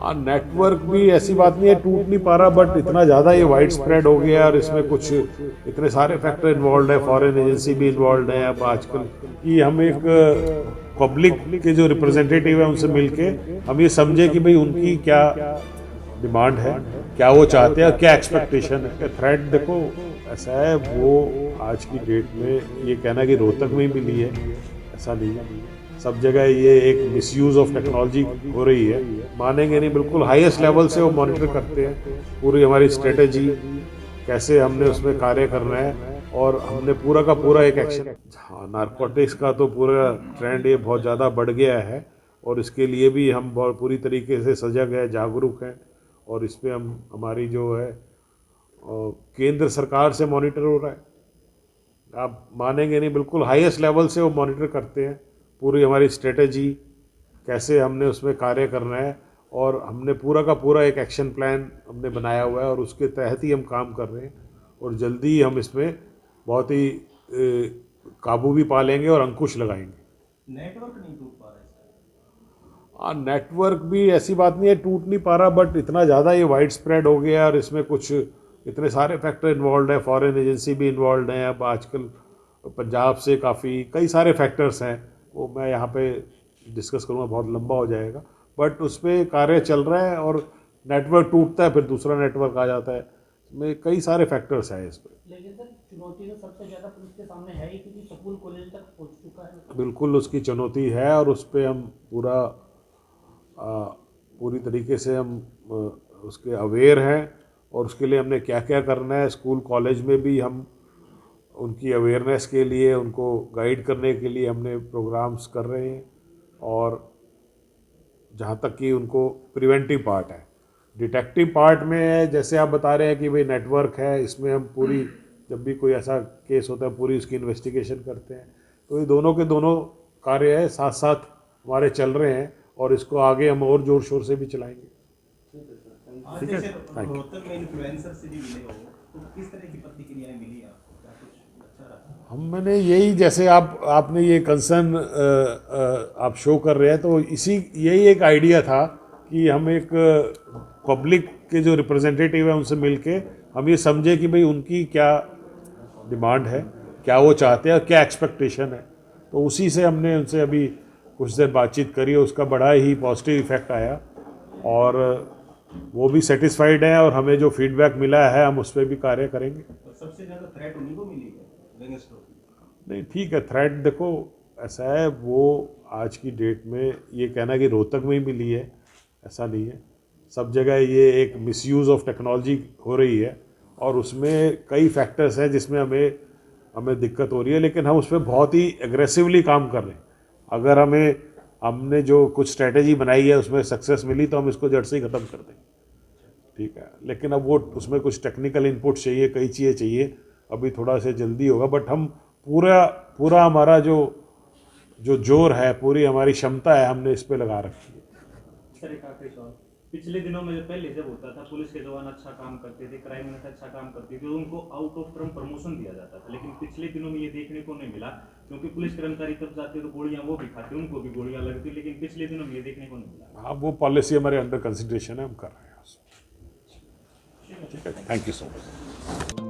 हाँ, नेटवर्क भी ऐसी बात नहीं है, टूट नहीं पा रहा, बट इतना ज़्यादा ये वाइड स्प्रेड हो गया और इसमें कुछ इतने सारे फैक्टर इन्वॉल्व है, फॉरेन एजेंसी भी इन्वॉल्व है अब आजकल, कि हम एक पब्लिक के जो रिप्रेजेंटेटिव है उनसे मिलके हम ये समझे कि भाई उनकी क्या डिमांड है, क्या वो चाहते हैं, क्या एक्सपेक्टेशन है। थ्रेट देखो ऐसा है, वो आज की डेट में ये कहना कि रोहतक में ही मिली है ऐसा नहीं है, सब जगह ये एक मिसयूज ऑफ टेक्नोलॉजी हो रही है, मानेंगे नहीं, बिल्कुल हाईएस्ट लेवल से वो मॉनिटर करते हैं पूरी हमारी स्ट्रेटेजी, कैसे हमने उसमें कार्य करना है, और हमने पूरा का पूरा एक एक्शन। हाँ, नारकोटिक्स का तो पूरा ट्रेंड ये बहुत ज़्यादा बढ़ गया है, और इसके लिए भी हम बहुत पूरी तरीके से सजग है, जागरूक हैं, और इस पर हम हमारी जो है केंद्र सरकार से मॉनिटर हो रहा है, आप मानेंगे नहीं, बिल्कुल हाईएस्ट लेवल से वो मॉनिटर करते हैं पूरी हमारी स्ट्रेटेजी, कैसे हमने उसमें कार्य करना है, और हमने पूरा का पूरा एक एक्शन प्लान हमने बनाया हुआ है, और उसके तहत ही हम काम कर रहे हैं, और जल्दी ही हम इसमें बहुत ही काबू भी पा लेंगे और अंकुश लगाएंगे। नेटवर्क नहीं टूट पा रहा है सर? हाँ, नेटवर्क भी ऐसी बात नहीं है, टूट नहीं पा रहा, बट इतना ज़्यादा ये वाइड स्प्रेड हो गया और इसमें कुछ इतने सारे फैक्टर इन्वॉल्व है, फॉरेन एजेंसी भी इन्वॉल्व है अब आजकल, पंजाब से काफ़ी कई सारे फैक्टर्स हैं, वो मैं यहाँ पे डिस्कस करूँगा, बहुत लंबा हो जाएगा, बट उस पर कार्य चल रहा है, और नेटवर्क टूटता है फिर दूसरा नेटवर्क आ जाता है, इसमें कई सारे फैक्टर्स हैं इस पर। लेकिन सर चुनौती तो सबसे ज़्यादा पुलिस के सामने है ही, क्योंकि स्कूल कॉलेज तक पहुंच चुका है। बिल्कुल उसकी चुनौती है, और उस पर हम पूरी तरीके से हम उसके अवेयर हैं, और उसके लिए हमने क्या क्या करना है, स्कूल कॉलेज में भी हम उनकी अवेयरनेस के लिए, उनको गाइड करने के लिए हमने प्रोग्राम्स कर रहे हैं, और जहाँ तक कि उनको प्रिवेंटिव पार्ट है, डिटेक्टिव पार्ट में है, जैसे आप बता रहे हैं कि भाई नेटवर्क है, इसमें हम पूरी जब भी कोई ऐसा केस होता है पूरी उसकी इन्वेस्टिगेशन करते हैं, तो ये दोनों के दोनों कार्य है साथ साथ हमारे चल रहे हैं, और इसको आगे हम और जोर शोर से भी चलाएंगे। ठीक है, रोहतक में इन्फ्लुएंसर से भी मिले हो, तो किस तरह की प्रतिक्रियाएं मिली आपको, क्या कुछ अच्छा रहा? मैंने यही, जैसे आपने ये कंसर्न आप शो कर रहे हैं, तो यही एक आइडिया था कि हम एक पब्लिक के जो रिप्रेजेंटेटिव है उनसे मिलके हम ये समझे कि भाई उनकी क्या डिमांड है, क्या वो चाहते हैं, क्या एक्सपेक्टेशन है, तो उसी से हमने उनसे अभी कुछ देर बातचीत करी, उसका बड़ा ही पॉजिटिव इफेक्ट आया, और वो भी सेटिस्फाइड है, और हमें जो फीडबैक मिला है हम उस पर भी कार्य करेंगे। तो सबसे ज़्यादा थ्रेट उन्हीं को मिली है गैंगस्टर? नहीं, ठीक है, थ्रेट देखो ऐसा है, वो आज की डेट में ये कहना कि रोहतक में ही मिली है ऐसा नहीं है, सब जगह ये एक मिसयूज ऑफ टेक्नोलॉजी हो रही है, और उसमें कई फैक्टर्स हैं जिसमें हमें दिक्कत हो रही है, लेकिन हम उस पर बहुत ही एग्रेसिवली काम कर रहे हैं। अगर हमने जो कुछ स्ट्रेटेजी बनाई है उसमें सक्सेस मिली तो हम इसको जड़ से ही ख़त्म कर देंगे, ठीक है, लेकिन अब वो उसमें कुछ टेक्निकल इनपुट चाहिए, कई चीज़ें चाहिए, अभी थोड़ा सा जल्दी होगा, बट हम पूरा हमारा जो जोर है, पूरी हमारी क्षमता है, हमने इस पे लगा रखी है। सर एक आखिरी सवाल, पिछले दिनों में पहले जब होता था पुलिस के जवान अच्छा काम करते थे, क्राइम यूनिट अच्छा काम करती थी, उनको आउट ऑफ टर्म प्रमोशन दिया जाता था, लेकिन पिछले दिनों में ये देखने को नहीं मिला, क्योंकि पुलिस कर्मचारी तब जाते तो गोलियां वो भी खाते, उनको भी गोलियां लगती, लेकिन पिछले दिनों में ये देखने को नहीं मिला। हाँ, वो पॉलिसी हमारे अंडर कंसिडरेशन है, हम कर रहे हैं, ठीक है, थैंक यू सो मच।